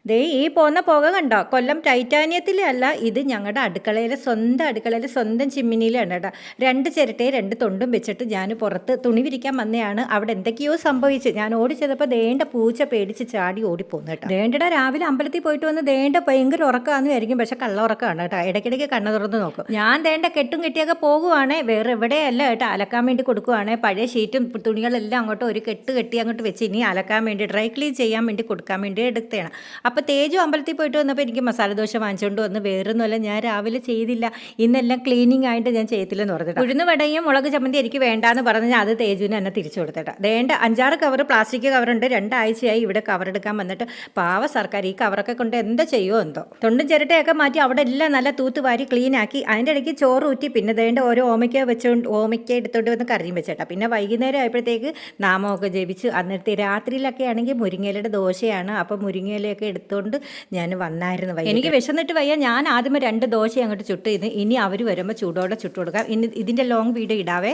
ദേ ഈ പോന്ന പുക കണ്ടോ? കൊല്ലം ടൈറ്റാനിയത്തിലെ അല്ല, ഇത് ഞങ്ങളുടെ അടുക്കളയിലെ സ്വന്തം ചിമ്മിനിയിലാണ് കേട്ടോ. 2 ചിരട്ടയും 2 തൊണ്ടും വെച്ചിട്ട് ഞാൻ പുറത്ത് തുണി വിരിക്കാൻ വന്നതാണ്. അവിടെ എന്തൊക്കെയോ സംഭവിച്ചു. ഞാൻ ഓടി ചെന്നപ്പോൾ ദേണ്ട പൂച്ച പേടിച്ച് ചാടി ഓടിപ്പോന്നു കേട്ടോ. ദേണ്ടയുടെ രാവിലെ അമ്പലത്തിൽ പോയിട്ട് വന്ന് ദേണ്ട ഭയങ്കര ഉറക്കമാണെന്ന് വിചാരിക്കും, പക്ഷെ കള്ള ഉറക്കമാണ് കേട്ടോ. ഇടയ്ക്കിടയ്ക്ക് കണ്ണു തുറന്ന് നോക്കും. ഞാൻ ദേണ്ട കെട്ടും കെട്ടിയൊക്കെ പോകുവാണേ, വേറെ എവിടെയല്ല കേട്ടോ, അലക്കാൻ വേണ്ടി കൊടുക്കുവാണേ. പഴയ ഷീറ്റും തുണികളെല്ലാം അങ്ങോട്ട് ഒരു കെട്ട് കെട്ടി അങ്ങോട്ട് വെച്ച് ഇനി അലക്കാൻ വേണ്ടി ഡ്രൈ ക്ലീൻ ചെയ്യാൻ വേണ്ടി കൊടുക്കാൻ വേണ്ടി എടുത്തതാണ്. അപ്പോൾ തേജു അമ്പലത്തിൽ പോയിട്ട് വന്നപ്പോൾ എനിക്ക് മസാലദോശ വാങ്ങിച്ചുകൊണ്ട് വന്ന്, വേറൊന്നുമല്ല ഞാൻ രാവിലെ ചെയ്തില്ല, ഇന്നെല്ലാം ക്ലീനിങ് ആയിട്ട് ഞാൻ ചെയ്തില്ലെന്ന് പറഞ്ഞിട്ട് ഉഴുന്ന് വടയും മുളക് ചമ്മന്തി എനിക്ക് വേണ്ടാന്ന് പറഞ്ഞ് അത് തേജുവിന് എന്നെ തിരിച്ചു കൊടുത്തിട്ട് വേണ്ട 5-6 കവർ പ്ലാസ്റ്റിക് കവറുണ്ട്. 2 ആഴ്ചയായി ഇവിടെ കവർ എടുക്കാൻ വന്നിട്ട്. പാവ സർക്കാർ ഈ കവറൊക്കെ കൊണ്ട് എന്താ ചെയ്യുമോ എന്തോ. തൊണ്ടും ചിരട്ടയൊക്കെ മാറ്റി അവിടെ എല്ലാം നല്ല തൂത്ത് വാരി ക്ലീൻ ആക്കി. അതിൻ്റെ ഇടയ്ക്ക് ചോറ് ഊറ്റി, പിന്നെ ദേണ്ട ഓരോ ഓമയ്ക്ക എടുത്തോണ്ട് വന്ന് കറിയും വെച്ചേട്ടാ. പിന്നെ വൈകുന്നേരം ആയപ്പോഴത്തേക്ക് നാമമൊക്കെ ജപിച്ച്. എന്നിട്ട് രാത്രിയിലൊക്കെ ആണെങ്കിൽ മുരിങ്ങയിലയുടെ ദോശയാണ്. അപ്പം മുരിങ്ങയിലയൊക്കെ എടുത്തുകൊണ്ട് ഞാൻ വന്നായിരുന്നു. എനിക്ക് വിശന്നിട്ട് വയ്യ. ഞാൻ ആദ്യമേ 2 ദോശ അങ്ങോട്ട് ചുട്ട് ഇനി അവർ വരുമ്പോൾ ചൂടോടെ ചുട്ടു കൊടുക്കാം. ഇനി ഇതിൻ്റെ ലോങ് വീഡിയോ ഇടാവേ.